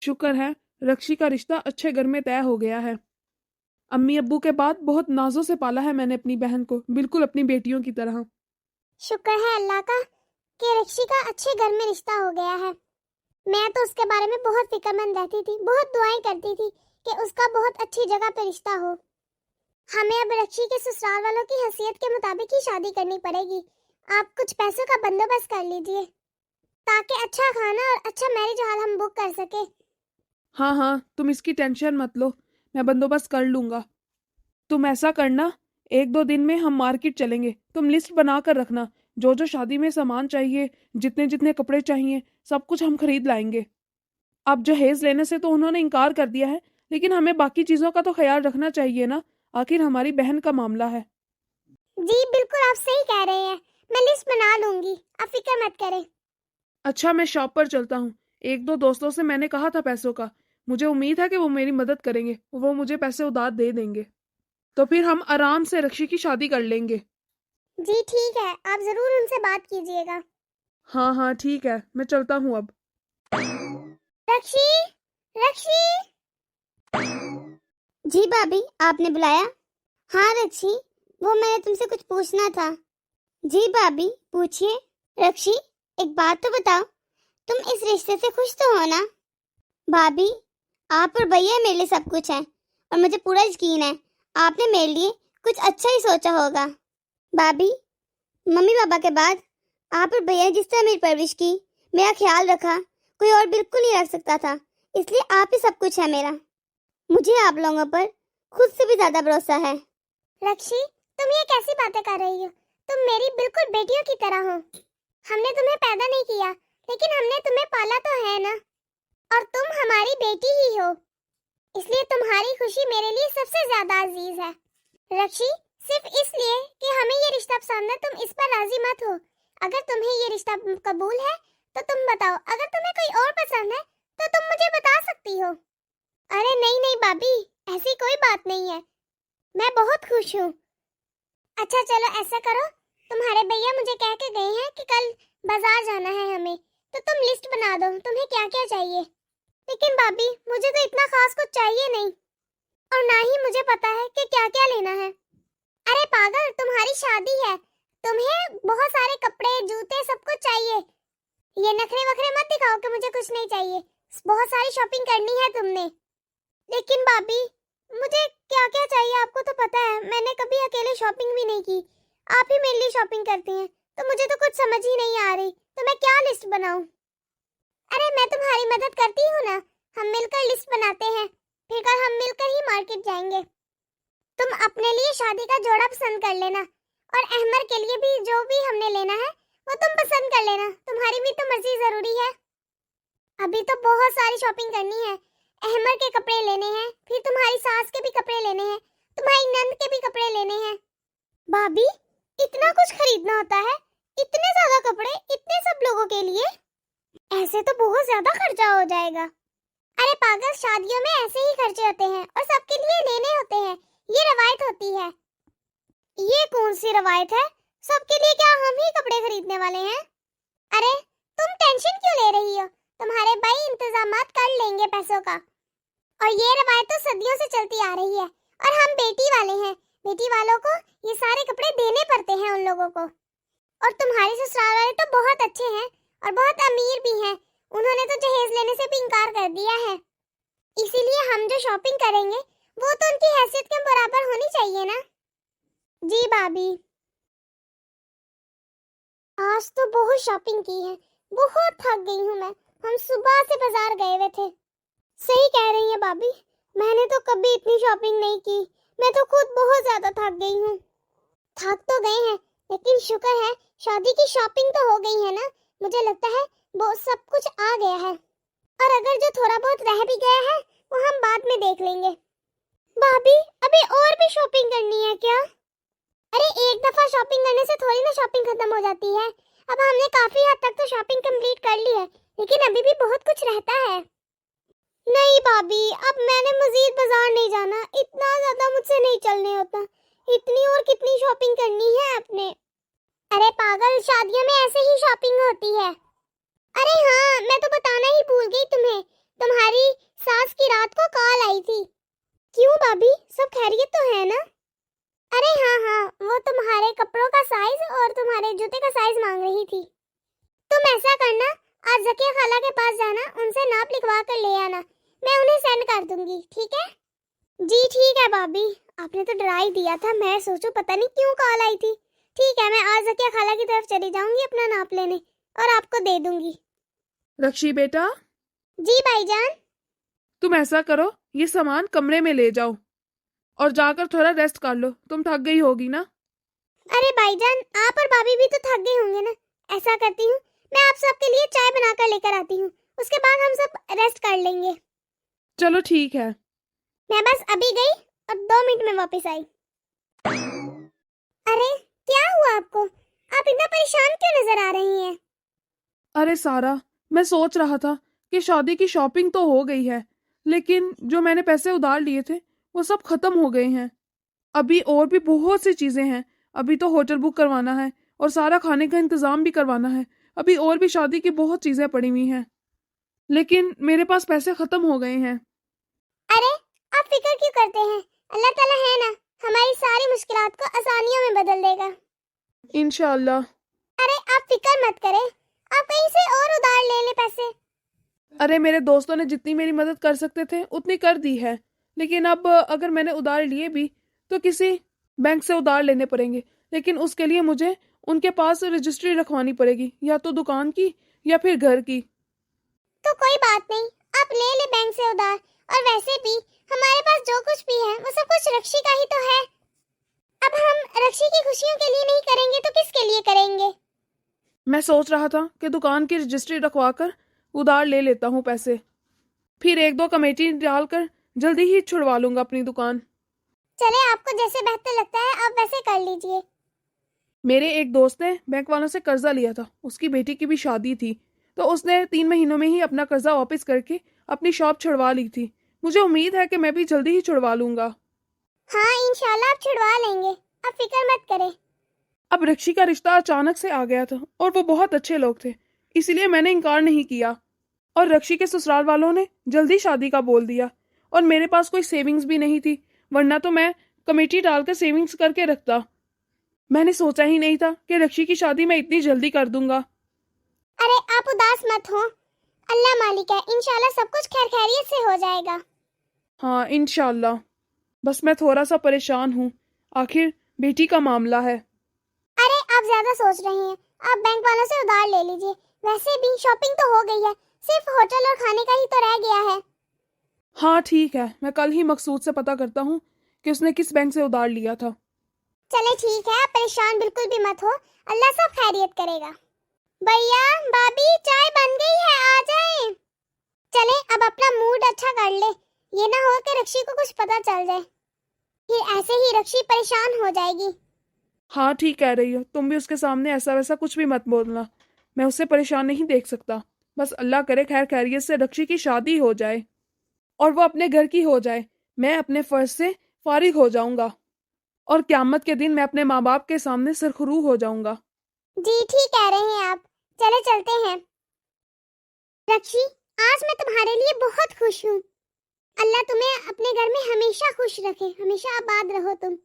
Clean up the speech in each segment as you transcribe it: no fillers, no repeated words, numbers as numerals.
शुक्र है रक्षी का रिश्ता अच्छे घर में तय हो गया है। अम्मी अब्बू के बाद बहुत नाजों से पाला है मैंने अपनी बहन को, बिल्कुल अपनी बेटियों की तरह। शुक्र है अल्लाह का कि रक्षी का अच्छे घर में रिश्ता हो गया है। मैं तो उसके बारे में बहुत फिक्रमंद रहती थी, बहुत दुआएं करती थी कि उसका बहुत अच्छी जगह पे रिश्ता हो। हमें अब रक्षी के ससुराल वालों की हैसियत के मुताबिक ही शादी करनी पड़ेगी। आप कुछ पैसों का बंदोबस्त कर लीजिए ताकि अच्छा खाना और अच्छा मैरिज हॉल हम बुक कर सके। हाँ हाँ, तुम इसकी टेंशन मत लो, मैं बंदोबस्त कर लूंगा। तुम ऐसा करना, 1-2 दिन में हम मार्केट चलेंगे, तुम लिस्ट बना कर रखना, जो जो शादी में सामान चाहिए, जितने जितने कपड़े चाहिए, सब कुछ हम खरीद लाएंगे। अब जहेज लेने से तो उन्होंने इनकार कर दिया है, लेकिन हमें बाकी चीजों का तो ख्याल रखना चाहिए ना, आखिर हमारी बहन का मामला है। जी बिल्कुल, आप सही कह रहे हैं, मैं लिस्ट बना लूंगी, आप फिक्र मत करें। अच्छा, मैं शॉप पर चलता हूँ। 1-2 दोस्तों से मैंने कहा था पैसों का, मुझे उम्मीद है कि वो मेरी मदद करेंगे, वो मुझे पैसे उधार दे देंगे, तो फिर हम आराम से रक्षी की शादी कर लेंगे। जी ठीक है, आप जरूर उनसे बात कीजिएगा। हाँ हाँ ठीक है, मैं चलता हूँ अब। रक्षी, रक्षी। जी भाभी, आपने बुलाया? हाँ रक्षी, वो मैंने तुमसे कुछ पूछना था। जी भाभी पूछिए। रक्षी, एक बात तो बताओ, तुम इस रिश्ते से खुश तो हो ना? भाभी, आप और भैया मेरे लिए सब कुछ है और मुझे पूरा यकीन है आपने मेरे लिए कुछ अच्छा ही सोचा होगा। भाभी, मम्मी पापा के बाद आप और भैया जिस तरह मेरी परवरिश की, मेरा ख्याल रखा, कोई और बिल्कुल नहीं रख सकता था, इसलिए आप ही सब कुछ है मेरा। मुझे आप लोगों पर खुद से भी ज्यादा भरोसा है। रक्षी, तुम ये कैसी बातें कर रही हो? तुम मेरी बिल्कुल बेटियों की तरह हो। हमने तुम्हें पैदा नहीं किया, लेकिन हमने तुम्हें पाला तो है ना, और तुम हमारी बेटी ही हो, इसलिए तुम्हारी खुशी मेरे लिए सबसे ज्यादा अजीज है। रक्षी, सिर्फ इसलिए कि हमें ये रिश्ता पसंद है, तुम इस पर राजी मत हो। अगर तुम्हें ये रिश्ता कबूल है तो तुम बताओ, अगर तुम्हें कोई और पसंद है तो तुम मुझे बता सकती हो। अरे नहीं नहीं भाभी, ऐसी कोई बात नहीं है, मैं बहुत खुश हूँ। अच्छा चलो ऐसा करो, तुम्हारे भैया मुझे कह के गए हैं कि कल बाजार जाना है हमें, तो तुम लिस्ट बना दो तुम्हें क्या क्या चाहिए। लेकिन भाभी, मुझे तो इतना खास कुछ चाहिए नहीं, और ना ही मुझे पता है कि क्या क्या लेना है। अरे पागल, तुम्हारी शादी है, तुम्हें बहुत सारे कपड़े जूते सब कुछ चाहिए। ये नखरे वखरे मत दिखाओ कि मुझे कुछ नहीं चाहिए, बहुत सारी शॉपिंग करनी है तुमने। लेकिन भाभी, मुझे क्या क्या चाहिए आपको तो पता है, मैंने कभी अकेले शॉपिंग भी नहीं की, आप ही मेरे लिए शॉपिंग करती हैं, तो मुझे तो कुछ समझ ही नहीं आ रही, तो मैं क्या लिस्ट बनाऊं? अरे मैं तुम्हारी मदद करती हूँ ना, हम मिलकर लिस्ट बनाते हैं, फिर कल हम मिलकर ही मार्केट जाएंगे। तुम अपने लिए शादी का जोड़ा पसंद कर लेना, और अहमर के लिए भी जो भी हमने लेना है वो तुम पसंद कर लेना, तुम्हारी भी तो मर्जी जरूरी है। अभी तो बहुत सारी शॉपिंग करनी है, अहमर के कपड़े लेने हैं, फिर तुम्हारी सास के भी कपड़े लेने हैं, तुम्हारी नंद के भी कपड़े लेने हैं। भाभी, इतना कुछ खरीदना होता है? इतने ज्यादा कपड़े इतने सब लोगों के लिए? ऐसे तो बहुत ज्यादा खर्चा हो जाएगा। अरे पागल, शादियों में ऐसे ही खर्चे होते हैं और सबके लिए लेने होते हैं, ये रवायत होती है। ये कौन सी रवायत है? सबके लिए क्या हम ही कपड़े खरीदने वाले हैं? अरे तुम टेंशन क्यों ले रही हो, तुम्हारे भाई इंतजामात कर लेंगे पैसों का। और ये रवायत तो सदियों से चलती आ रही है, और हम बेटी वाले हैं, बेटी वालों को ये सारे कपड़े देने पड़ते हैं उन लोगों को। और तुम्हारे ससुराल वाले तो बहुत अच्छे हैं और बहुत अमीर भी हैं, उन्होंने तो जहेज लेने से भी इनकार कर दिया है, इसीलिए हम जो शॉपिंग करेंगे वो तो उनकी हैसियत के बराबर होनी चाहिए ना। जी भाभी, आज तो बहुत शॉपिंग की है, बहुत थक गई हूँ मैं, हम सुबह से बाजार गए हुए थे। सही कह रही है भाभी, मैंने तो कभी इतनी शॉपिंग नहीं की, मैं तो खुद बहुत ज्यादा थक गई हूँ। थक तो गए हैं, लेकिन शुक्र है शादी की शॉपिंग तो हो गई है ना, मुझे लगता है वो सब कुछ आ गया है, और अगर जो थोड़ा बहुत रह भी गया है वो हम बाद में देख लेंगे। भाभी, अभी और भी शॉपिंग करनी है क्या? अरे एक दफा शॉपिंग करने से थोड़ी ना शॉपिंग खत्म हो जाती है, अब हमने काफी हद तक तो शॉपिंग कंप्लीट कर ली है, लेकिन अभी भी बहुत कुछ रहता है। नहीं भाभी, अब मैंने मजीद बाजार नहीं जाना, इतना ज्यादा मुझसे नहीं चलने होता, इतनी और कितनी शॉपिंग करनी है आपने? अरे पागल, शादियों में ऐसे ही शॉपिंग होती है। अरे हाँ, मैं तो बताना ही भूल गई तुम्हें, तुम्हारी आई थी। क्यों भाभी, सब खैरियत तो है ना? अरे हाँ, वो तुम्हारे कपड़ों का साइज और तुम्हारे जूते का साइज मांग रही थी। तुम ऐसा करना, आज जकिया खाला के पास जाना, उनसे नाप लिखवा कर ले आना, मैं उन्हें सेंड कर दूंगी, ठीक है? जी ठीक है भाभी, आपने तो डरा ही दिया था, मैं सोचूं पता नहीं क्यों कॉल आई थी। ठीक है, मैं आज जकिया खाला की तरफ चली जाऊंगी अपना नाप लेने और आपको दे दूंगी। रक्षी बेटा, जी भाईजान। तुम ऐसा करो, ये सामान कमरे में ले जाओ और जाकर थोड़ा रेस्ट कर लो, तुम थक गई होगी ना। अरे भाईजान, आप और भाभी भी तो थक गए होंगे ना। ऐसा करती हूँ, मैं आप सबके लिए चाय बनाकर लेकर आती हूँ, उसके बाद हम सब रेस्ट कर लेंगे। चलो ठीक है। मैं बस अभी गई और 2 मिनट में वापस आई। अरे क्या हुआ आपको, आप इतना परेशान क्यों नजर आ रही हैं? अरे सारा, मैं सोच रहा था कि शादी की शॉपिंग तो हो गई है, लेकिन जो मैंने पैसे उधार लिए थे वो सब खत्म हो गए हैं। अभी और भी बहुत सी चीजें हैं। अभी तो होटल बुक करवाना है और सारा खाने का इंतजाम भी करवाना है। अभी और भी शादी की बहुत चीजें पड़ी हुई हैं, लेकिन मेरे पास पैसे खत्म हो गए हैं। अरे आप फिक्र क्यों करते हैं, अल्लाह ताला है ना, हमारी सारी मुश्किलात को आसानियों में बदल देगा इंशाअल्लाह। अरे आप फिक्र मत करें, आप कहीं से और उधार ले ले पैसे। अरे मेरे दोस्तों ने जितनी मेरी मदद कर सकते थे उतनी कर दी है, लेकिन अब अगर मैंने उधार लिए भी तो किसी बैंक से उधार लेने पड़ेंगे, लेकिन उसके लिए मुझे उनके पास रजिस्ट्री रखवानी पड़ेगी, या तो दुकान की या फिर घर की। तो कोई बात नहीं, आप ले ले बैंक से उधार, और वैसे भी हमारे पास जो कुछ भी है वो सब कुछ रक्षी का ही तो है। अब हम रक्षी की खुशियों के लिए नहीं करेंगे तो किसके लिए करेंगे? मैं सोच रहा था कि दुकान की रजिस्ट्री रखवा कर उधार ले लेता हूँ पैसे, फिर 1-2 कमेटी डालकर जल्दी ही छुड़वा लूंगा अपनी दुकान। चले, आपको जैसे बेहतर लगता है आप वैसे कर लीजिए। मेरे एक दोस्त ने बैंक वालों से कर्जा लिया था, उसकी बेटी की भी शादी थी, तो उसने 3 महीनों में ही अपना कर्जा वापस करके अपनी शॉप छुड़वा ली थी। मुझे उम्मीद है कि मैं भी जल्दी ही छुड़वा लूंगा। हाँ इंशाल्लाह आप छुड़वा लेंगे, आप फिक्र मत करें। अब रक्षी का रिश्ता अचानक से आ गया था और वो बहुत अच्छे लोग थे, इसलिए मैंने इनकार नहीं किया, और रक्षी के ससुराल वालों ने जल्दी शादी का बोल दिया, और मेरे पास कोई सेविंग्स भी नहीं थी, वरना तो मैं कमेटी डालकर सेविंग्स करके रखता। मैंने सोचा ही नहीं था कि रक्षी की शादी मैं इतनी जल्दी कर दूंगा। अरे आप उदास मत हो, अल्लाह मालिक है, इंशाल्लाह सब कुछ खैर खैरियत से हो जाएगा। हाँ इंशाल्लाह, बस मैं थोड़ा सा परेशान हूँ, आखिर बेटी का मामला है। अरे आप ज्यादा सोच रहे हैं, आप बैंक वालों से उधार ले लीजिए, वैसे भी शॉपिंग तो हो गई है, सिर्फ होटल और खाने का ही तो रह गया है। हाँ ठीक है, मैं कल ही मकसूद से पता करता हूँ कि उसने किस बैंक से उधार लिया था। चले ठीक है, आप परेशान बिल्कुल भी मत हो, अल्लाह सब खैरियत करेगा। भैया भाभी चाय बन गई है, आ जाएं। चले अब अपना मूड अच्छा कर ले, ये ना हो कि रक्षी को कुछ पता चल जाए, फिर ऐसे ही रक्षी परेशान हो जाएगी। हाँ ठीक कह रही हो, तुम भी उसके सामने ऐसा वैसा कुछ भी मत बोलना, मैं उसे परेशान नहीं देख सकता। बस अल्लाह करे खैर खैरियत से रक्षी की शादी हो जाए और वो अपने घर की हो जाए, मैं अपने फर्ज से फारिग हो जाऊंगा और क़यामत के दिन मैं अपने माँ बाप के सामने सरखरू हो जाऊंगा। जी ठीक कह रहे हैं आप, चले चलते हैं। रक्षी, आज मैं तुम्हारे लिए बहुत खुश हूँ, अल्लाह तुम्हें अपने घर में हमेशा खुश रखे, हमेशा आबाद रहो तुम।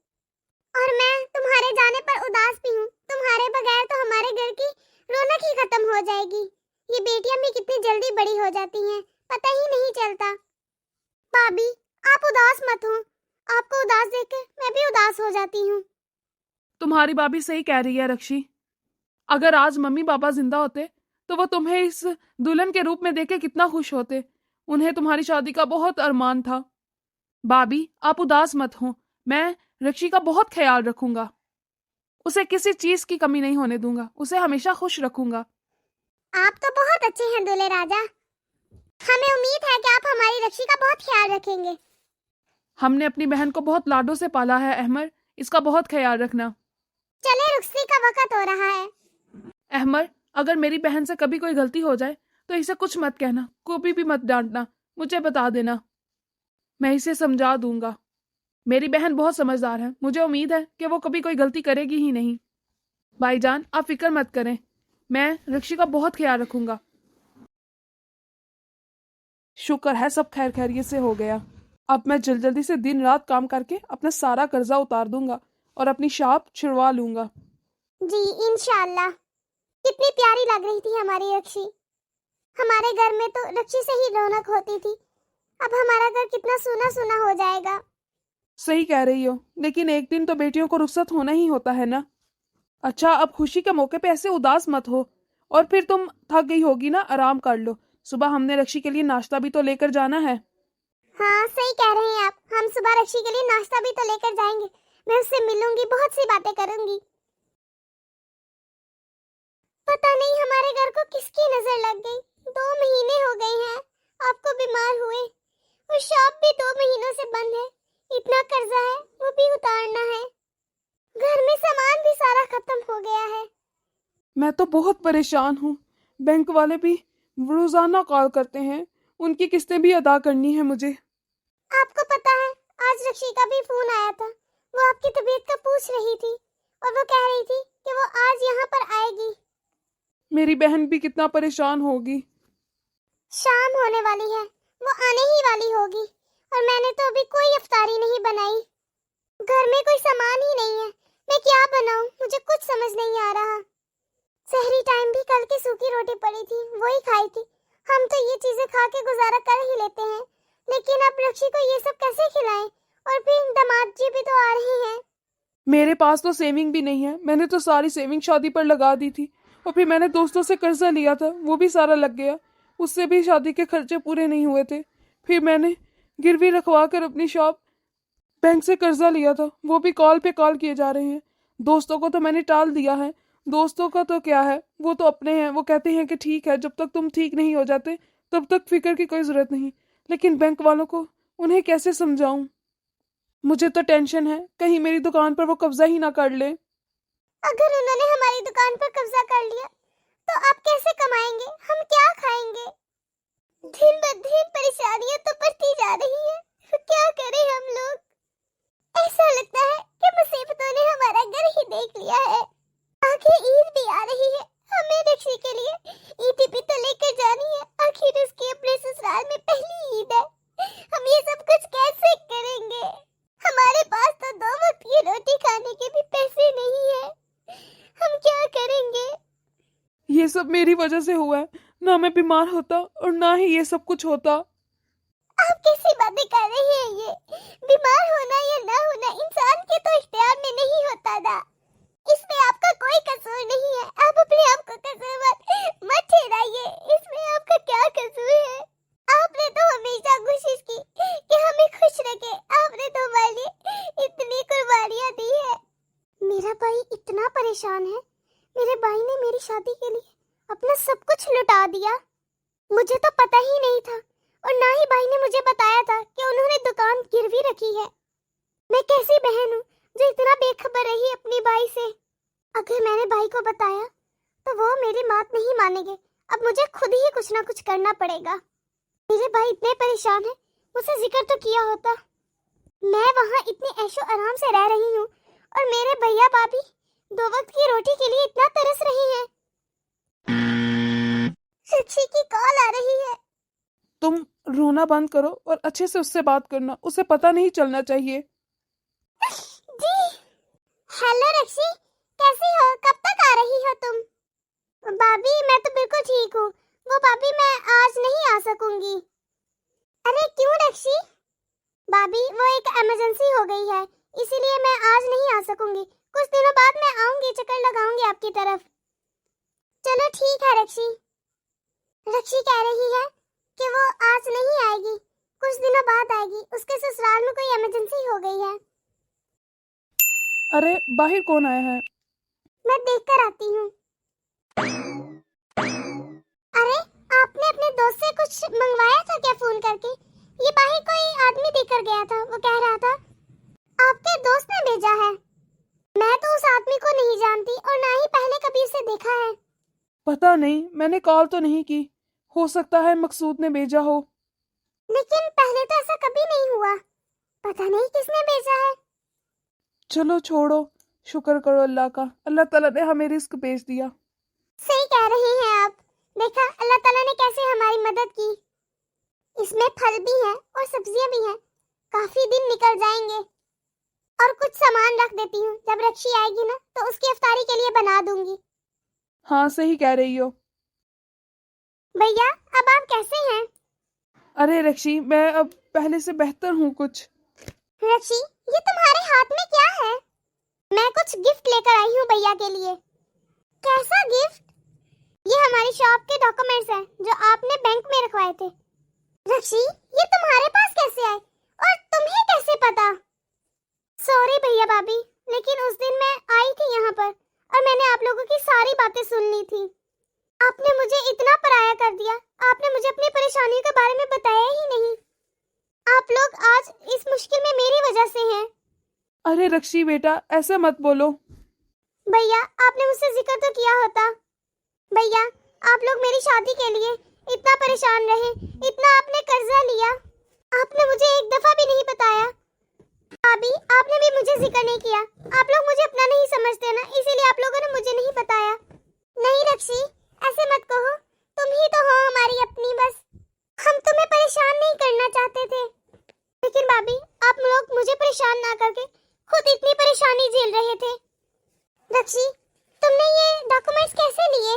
और मैं तुम्हारे जाने पर उदास भी हूँ, तुम्हारे बगैर तो हमारे घर की रौनक ही खत्म हो जाएगी। ये बेटियां भी कितनी जल्दी बड़ी हो जाती हैं, पता ही नहीं चलता। भाभी आप उदास मत हो, आपको उदास देखकर मैं भी उदास हो जाती हूँ। तुम्हारी भाभी सही कह रही है रक्षी, अगर आज मम्मी पापा जिंदा होते तो वो तुम्हें इस दुल्हन के रूप में देखे कितना खुश होते, उन्हें तुम्हारी शादी का बहुत अरमान था। भाभी आप उदास मत हो, मैं रक्षी का बहुत ख्याल रखूंगा, उसे किसी चीज की कमी नहीं होने दूंगा, उसे हमेशा खुश रखूंगा। आप तो बहुत अच्छे हैं दूल्हे राजा, हमें उम्मीद है कि आप हमारी रक्षी का बहुत ख्याल रखेंगे। हमने अपनी बहन को बहुत लाडों से पाला है अहमर, इसका बहुत ख्याल रखना। चले रुखसती का वक्त हो रहा है। अहमर, अगर मेरी बहन से कभी कोई गलती हो जाए तो इसे कुछ मत कहना, कभी भी मत डांटना, मुझे बता देना, मैं इसे समझा दूंगा। मेरी बहन बहुत समझदार है, मुझे उम्मीद है कि वो कभी कोई गलती करेगी ही नहीं। भाईजान आप फिक्र मत करें, मैं रक्षी का बहुत ख्याल रखूंगा। शुक्र है सब खैर खैरियत से हो गया, अब मैं जल्दी से दिन रात काम करके अपना सारा कर्जा उतार दूंगा और अपनी शॉप छुड़वा लूंगा। जी इंशाल्लाह। कितनी प्यारी लग रही थी हमारी रक्षी। हमारे घर में तो रक्षी से ही रौनक होती थी। अब हमारा घर कितना सूना सूना हो जाएगा। सही कह रही हो, लेकिन एक दिन तो बेटियों को रुखसत होना ही होता है ना। अच्छा, अब खुशी के मौके पे ऐसे उदास मत हो। और फिर तुम थक गई होगी ना, आराम कर लो। सुबह हमने रक्षी के लिए नाश्ता भी तो लेकर जाना है। हाँ सही कह रहे हैं आप। हम सुबह रक्षी के लिए नाश्ता भी तो लेकर जाएंगे। मैं उससे मिलूंगी, बहुत सी बातें करूंगी। पता नहीं हमारे घर को किसकी नजर लग गई। 2 महीने हो गए हैं आपको बीमार हुए, और शॉप भी 2 महीनों से बंद है। इतना कर्जा है, वो भी उतारना है। घर में सामान भी सारा खत्म हो गया है। मैं तो बहुत परेशान हूँ। बैंक वाले भी रोजाना कॉल करते हैं, उनकी किस्तें भी अदा करनी है मुझे। आपको पता है आज रक्षी का भी फोन आया था। वो आपकी तबीयत का पूछ रही थी, और वो कह रही थी कि वो आज यहाँ पर आएगी। मेरी बहन भी कितना परेशान होगी। शाम होने वाली है, वो आने ही वाली होगी, और मैंने तो अभी कोई इफ्तारी नहीं बनाई। घर में कोई सामान ही नहीं है। मैं क्या बनाऊं, मुझे कुछ समझ नहीं आ रहा। सहरी टाइम भी कल की सूखी रोटी पड़ी थी, वही खाई थी। हम तो ये चीजें खा के गुजारा कर ही लेते हैं, लेकिन अब रक्षी को ये सब कैसे खिलाएं? और फिर दामाद जी भी तो आ रहे हैं। मेरे पास तो सेविंग भी नहीं है। मैंने तो सारी सेविंग शादी पर लगा दी थी, और फिर मैंने दोस्तों से कर्जा लिया था, वो भी सारा लग गया। उससे भी शादी के खर्चे पूरे नहीं हुए थे। फिर मैंने गिरवी रखवा कर अपनी शॉप बैंक से कर्जा लिया था, वो भी कॉल पे कॉल किए जा रहे हैं। दोस्तों को तो मैंने टाल दिया है। दोस्तों का तो क्या है, वो तो अपने हैं। वो कहते हैं कि ठीक है, जब तक तुम ठीक नहीं हो जाते तब तक फिक्र की कोई जरूरत नहीं। लेकिन बैंक वालों को, उन्हें कैसे समझाऊं? मुझे तो टेंशन है, कहीं मेरी दुकान पर वो कब्जा ही ना कर ले। अगर उन्होंने हमारी दुकान पर कब्जा कर लिया तो आप कैसे कमाएंगे? हम क्या खाएंगे? दिन ब दिन परेशानियां तो बढ़ती जा रही है। क्या करें हम लोग? ऐसा लगता है कि मुसीबतों ने हमारा घर ही देख लिया है। आगे ईद भी आ रही है। हमें रक्षी के लिए ईटीपी तो लेकर जानी है। आखिर उसकी अपने ससुराल में पहली ईद है। हम ये सब कुछ कैसे करेंगे? हमारे पास तो 2 वक्त की रोटी खाने के भी पैसे नहीं है। हम क्या करेंगे? ये सब मेरी वजह से हुआ है। ना मैं बीमार होता और ना ही ये सब कुछ होता। आप कैसी बातें कर रहे हैं? ये बीमार होना या ना होना इंसान के तो इख्तियार में नहीं होता ना। इसमें आपका कोई कसूर नहीं है। आप अपने आप को कसूरवार मत ठहराइए। इसमें आपका क्या कसूर है? आपने तो हमेशा कोशिश की कि हमें खुश रखे। आपने तो हमारे लिए इतनी कुर्बानियां दी है। मेरा भाई इतना परेशान है। मेरे भाई ने मेरी शादी के लिए अपना सब कुछ लुटा दिया। मुझे तो पता ही नहीं था, और ना ही भाई ने मुझे बताया था कि उन्होंने दुकान गिरवी रखी है। मैं कैसी बहन हूँ जो इतना बेखबर रही अपनी भाई से। अगर मैंने भाई को बताया तो वो मेरी बात नहीं मानेंगे। अब मुझे खुद ही कुछ ना कुछ करना पड़ेगा। मेरे भाई इतने परेशान हैं, मुझसे जिक्र तो किया होता। मैं वहाँ इतनी ऐशो आराम से रह रही हूँ, और मेरे भैया भाभी 2 वक्त की रोटी के लिए इतना तरस रही हैं। रक्षी की कॉल आ रही है। तुम रोना बंद करो और अच्छे से उससे बात करना। उसे पता नहीं चलना चाहिए। जी हेलो रक्षी, कैसी हो? कब तक आ रही हो तुम? भाभी मैं तो बिल्कुल ठीक हूँ। वो भाभी मैं आज नहीं आ सकूंगी। अरे क्यों रक्षी? भाभी वो एक इमरजेंसी हो गई है, इसीलिए मैं आज नहीं आ सकूंगी। कुछ दिनों बाद मैं आऊंगी, चक्कर लगाऊंगी आपकी तरफ। चलो ठीक है रक्षी। रक्षी कह रही है कि वो आज नहीं आएगी, कुछ दिनों बाद आएगी। उसके ससुराल में कोई इमरजेंसी हो गई है। अरे बाहर कौन आया है? मैं देख कर आती हूँ। अरे आपने अपने दोस्त से कुछ मंगवाया था क्या फोन करके? ये बाहर कोई आदमी देकर गया था, वो कह रहा था आपके दोस्त ने भेजा है। मैं तो उस आदमी को नहीं जानती, और ना ही पहले कभी उसे देखा है। पता नहीं, मैंने कॉल तो नहीं की। हो सकता है मकसूद ने भेजा हो। लेकिन पहले तो ऐसा कभी नहीं हुआ। पता नहीं किसने भेजा है। चलो छोड़ो, शुक्र करो अल्लाह का। अल्लाह ताला ने हमें रिस्क भेज दिया। सही कह रहे हैं आप। देखा अल्लाह ताला ने कैसे हमारी मदद की। इसमें फल भी हैं और सब्जियां भी हैं। काफी दिन निकल जाएंगे। और कुछ सामान रख देती हूँ, जब रक्षी आएगी ना तो उसकी इफ्तारी के लिए बना दूंगी। हाँ सही कह रही हो। भैया अब आप कैसे हैं? अरे रक्षी, मैं अब पहले से बेहतर हूँ कुछ। रक्षी, ये तुम्हारे हाथ में क्या है? मैं कुछ गिफ्ट लेकर आई हूँ भैया के लिए। कैसा गिफ्ट? ये हमारी शॉप के डॉक्यूमेंट्स हैं जो आपने बैंक में रखवाए थे। रक्षी, ये तुम्हारे पास कैसे आए और तुम्हें कैसे पता? सॉरी भैया भाभी, लेकिन उस दिन मैं आई थी यहाँ पर और मैंने आप लोगों की सारी बातें सुन ली थी। आपने मुझे इतना पराया कर दिया, आपने मुझे अपनी परेशानियों के बारे में बताया ही नहीं। आप लोग आज इस मुश्किल में मेरी वजह से हैं। अरे रक्षी बेटा, ऐसा मत बोलो। भैया आपने मुझसे जिक्र तो किया होता। भैया आप लोग मेरी शादी के लिए इतना परेशान रहे, इतना आपने कर्जा लिया, आपने मुझे एक दफा भी नहीं बताया। भाभी आपने भी मुझे जिक्र नहीं किया। आप लोग मुझे अपना नहीं समझते ना, इसीलिए आप लोगों ने मुझे नहीं बताया। नहीं रक्षी, ऐसे मत कहो, तुम ही तो हो हमारी अपनी। बस हम तुम्हें परेशान नहीं करना चाहते थे, लेकिन भाभी आप लोग मुझे परेशान ना करके खुद इतनी परेशानी झेल रहे थे। रक्षी, तुमने ये डॉक्यूमेंट्स कैसे लिए?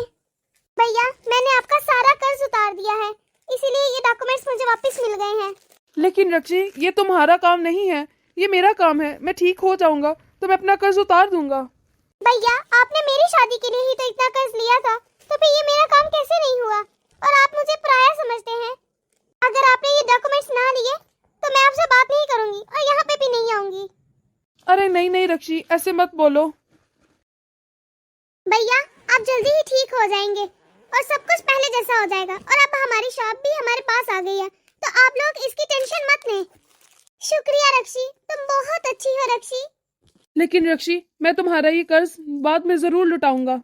भैया मैंने आपका सारा कर्ज उतार दिया है, इसीलिए ये डॉक्यूमेंट्स मुझे वापस मिल गए हैं। लेकिन रक्षी, ये तुम्हारा काम नहीं है, ये मेरा काम है। मैं ठीक हो जाऊंगा तो मैं अपना कर्ज उतार दूंगा। भैया आपने मेरी शादी के लिए ही तो इतना कर्ज लिया था, तो फिर ये मेरा काम कैसे नहीं हुआ? और आप मुझे पराया समझते हैं। अगर आपने ये डॉक्यूमेंट्स ना लिए तो मैं आपसे बात नहीं करूंगी और यहाँ पे भी नहीं आऊंगी। अरे नहीं नहीं रक्षी, ऐसे मत बोलो। भैया आप जल्दी ही ठीक हो जाएंगे और सब कुछ पहले जैसा हो जाएगा, और अब हमारी शॉप भी हमारे पास आ गई है, तो आप लोग इसकी टेंशन मत लें। शुक्रिया रक्षी, तुम बहुत अच्छी हो रक्षी। लेकिन रक्षी, मैं तुम्हारा ये कर्ज बाद में जरूर लौटाऊंगा।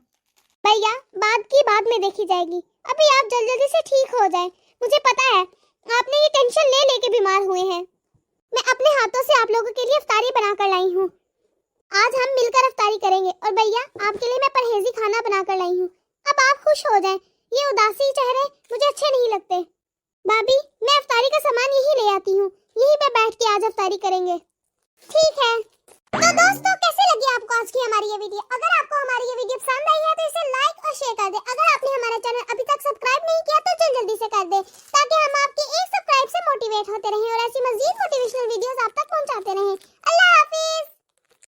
भैया बात की बाद में देखी जाएगी, अभी आप जल्दी जल्दी से ठीक हो जाएं। मुझे पता है आपने ये टेंशन ले लेके बीमार हुए हैं। मैं अपने हाथों से आप लोगों के लिए इफ्तारी बनाकर लाई हूँ। आज हम मिलकर इफ्तारी करेंगे, और भैया आपके लिए मैं परहेजी खाना बनाकर लाई हूँ। अब आप खुश हो जाएं, ये उदासी चेहरे मुझे अच्छे नहीं लगते। भाभी मैं इफ्तारी का सामान यही ले आती हूँ, यहीं पे बैठ के आज इफ्तारी करेंगे। ठीक है। तो दोस्तों कैसे लगी आपको आज की हमारी ये वीडियो? अगर आपको